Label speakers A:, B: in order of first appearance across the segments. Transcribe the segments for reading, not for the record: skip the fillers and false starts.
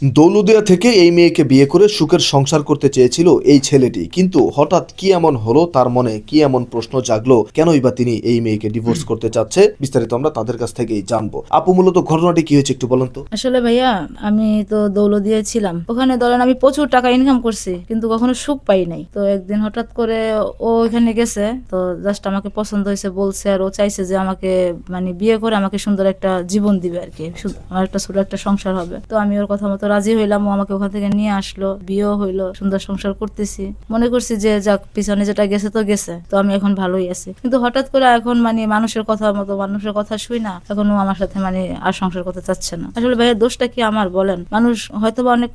A: দৌলতদিয়া থেকে এই মেয়েকে বিয়ে করে সুখের সংসার করতে চেয়েছিল এই ছেলেটি, কিন্তু হঠাৎ কি এমন হলো, তার মনে কি এমন প্রশ্ন জাগলো, কেনই বা তিনি এই মেয়েকে ডিভোর্স করতে চাচ্ছে, বিস্তারিত আমরা তাদের কাছ থেকেই জানবো। আপু, মূলত ঘটনাটি কি হয়েছে একটু বলেন তো।
B: আসলে ভাইয়া, আমি তো দৌলতদিয়ায় ছিলাম। ওখানে ধরেন আমি প্রচুর টাকা ইনকাম করছি, কিন্তু কখনো সুখ পাই নাই। তো একদিন হঠাৎ করে ও ওখানে গেছে, তো জাস্ট আমাকে পছন্দ হয়েছে বলছে, আর ও চাইছে যে আমাকে মানে বিয়ে করে আমাকে সুন্দর একটা জীবন দিবে আর কি, আমার একটা ছোট একটা সংসার হবে। তো আমি ওর কথা মতো রাজি হইলাম, ও আমাকে ওখান থেকে নিয়ে আসলো, বিয়েও হইলো, সুন্দর সংসার করতেছি। মনে করছি যে যাক, পিছনে যেটা গেছে তো গেছে, তো আমি এখন ভালোই আছি। কিন্তু হঠাৎ করে এখন মানে মানুষের কথা মতো, মানুষের কথা শুই না, এখন ও আমার সাথে মানে আর সংসার করতে চাচ্ছে না। আসলে ভাইয়া, দোষটা কি আমার বলেন? মানুষ হয়তোবা অনেক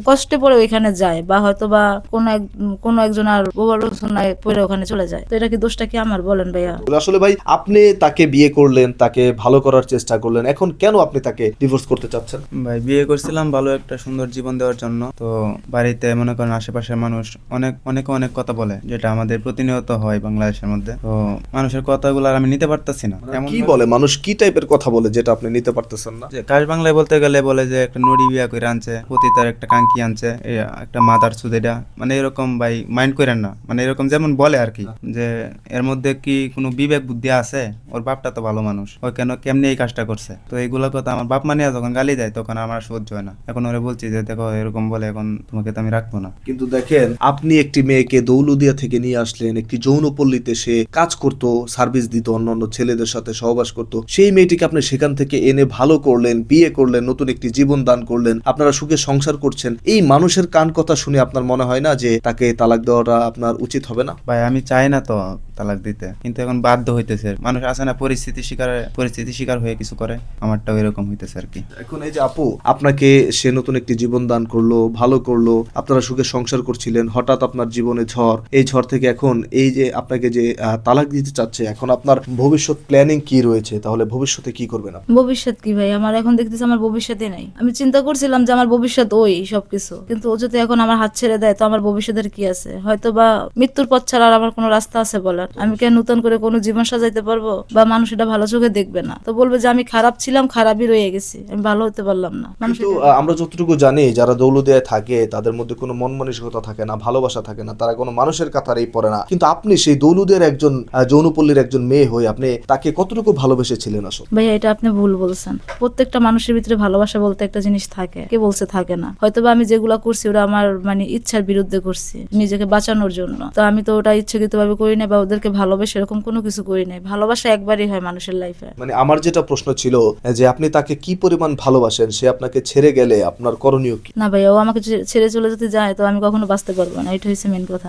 B: কষ্টে পড়ে ওইখানে যায়, বা হয়তোবা কোনো একজন আর প্রবঞ্চনায় পড়ে ওখানে চলে যায়। তো এটা কি দোষটা কি আমার বলেন ভাইয়া?
A: আসলে ভাই, আপনি তাকে বিয়ে করলেন, তাকে ভালো করার চেষ্টা করলেন, এখন কেন আপনি তাকে ডিভোর্স করতে চাচ্ছেন?
C: ভাই, বিয়ে করছিলাম ভালো একটা সুন্দর জীবন দেওয়ার জন্য। তো বাড়িতে মনে করেন আশেপাশের মানুষ অনেক কথা বলে, যেটা আমাদের প্রতিনিয়ত হয় বাংলাদেশের মধ্যে। তো মানুষের কথাগুলো আর আমি নিতে পারতাছি না।
A: কি বলে মানুষ, কি টাইপের কথা বলে যেটা আপনি নিতে পারতেছেন না?
C: যে কাশ বাংলায় বলতে গেলে বলে যে একটা নড়ি বিয়া করে আনছে, পতিতার একটা কাঙ্কি আনছে, একটা মাদার সুদেটা, মানে এরকম ভাই মাইন্ড করেন না, মানে এরকম যেমন বলে আর কি, যে এর মধ্যে কি কোনো বিবেক বুদ্ধি আছে? ওর বাপটা তো ভালো মানুষ, ও কেমনি এই কাজটা করছে? তো এইগুলো কথা আমার বাপ মানিয়া যখন গালি দেয়, তখন আমার সহ্য হয় না। এখন ওরা বলছি যে দেখো এরকম বলে, এখন তোমাকে তো আমি রাখবো না।
A: কিন্তু দেখেন, আপনি একটি মেয়েকে দৌলতদিয়া থেকে নিয়ে আসলেন, একটি যৌনপল্লীতে সে কাজ করত, সার্ভিস দিত, অন্যান্য ছেলেদের সাথে সহবাস করত। সেই মেয়েটিকে আপনি সেখান থেকে এনে ভালো করলেন, বিয়ে করলেন, নতুন একটি জীবন দান করলেন, আপনারা সুখে সংসার করছেন। এই মানুষের কান কথা শুনে আপনার মনে হয় না যে তাকে তালাক দেওয়াটা আপনার উচিত হবে না?
C: ভাই, আমি চাই না তো তালাক দিতে, কিন্তু এখন বাধ্য হইতেছে। মানুষ আছে না, পরিস্থিতি শিকার হয়ে কিছু করে, আমারটাও এরকম হইতেছে আর কি।
A: এখন এই যে আপু, আপনাকে সে নতুন একটি জীবন দান করলো, ভালো করলো, আপনারা সুখে সংসার করছিলেন, হঠাৎ আপনার জীবনে ঝড়, এই ঝড় থেকে এখন এই যে আপনাকে যে তালাক দিতে চাচ্ছে, এখন আপনার ভবিষ্যৎ প্ল্যানিং কি রয়েছে? তাহলে ভবিষ্যতে কি করবেন আপনি?
B: ভবিষ্যৎ কি ভাই, আমার এখন দেখতেছি আমার ভবিষ্যৎই নাই। আমি চিন্তা করছিলাম যে আমার ভবিষ্যৎ ওই সবকিছু, কিন্তু ও যদি এখন আমার হাত ছেড়ে দেয়, তো আমার ভবিষ্যতের কি আছে? হয়তো বা মৃত্যুর পথ ছাড়া আর আমার কোনো রাস্তা আছে বলার? আমি কি আর নতুন করে কোনো জীবন সাজাইতে পারবো? বা মানুষ এটা ভালো চোখে দেখবে না, তো বলবে যে আমি খারাপ ছিলাম, খারাপই রয়ে গেছি, আমি ভালো হতে পারলাম না। মানুষ
A: কিন্তু আমরা যতটুকু জানি, যারা দৌলতদিয়ায় থাকে তাদের মধ্যে কোনো মন মানসিকতা থাকে না, ভালোবাসা থাকে না, তারা কোনো মানুষের কাতারেই পড়ে না। কিন্তু আপনি সেই দৌলতদিয়ার একজন যৌনপল্লীর একজন মেয়ে হয়ে আপনি তাকে কতটুকু ভালোবেসেছিলেন আসলে?
B: ভাইয়া, এটা আপনি ভুল বলছেন। প্রত্যেকটা মানুষের ভিতরে ভালোবাসা বলতে একটা জিনিস থাকে, কে বলছে থাকে না? হয়তোবা আমি যেগুলা করছি ওরা আমার মানে ইচ্ছার বিরুদ্ধে করছি, নিজেকে বাঁচানোর জন্য। তো আমি তো ওটা ইচ্ছাকৃত ভাবে করি না, বা ওদেরকে ভালোবেসে এরকম কোনো কিছু করি নাই। ভালোবাসা একবারই হয় মানুষের লাইফে।
A: মানে আমার যেটা প্রশ্ন ছিল যে আপনি তাকে কি পরিমাণ ভালোবাসেন, সে আপনাকে ছেড়ে গেলে আপনার করণীয় কি?
B: না ভাইয়া, ও আমাকে ছেড়ে চলে যদি যায়, তো আমি কখনো বাঁচতে পারবো না, এটা হচ্ছে মেন কথা।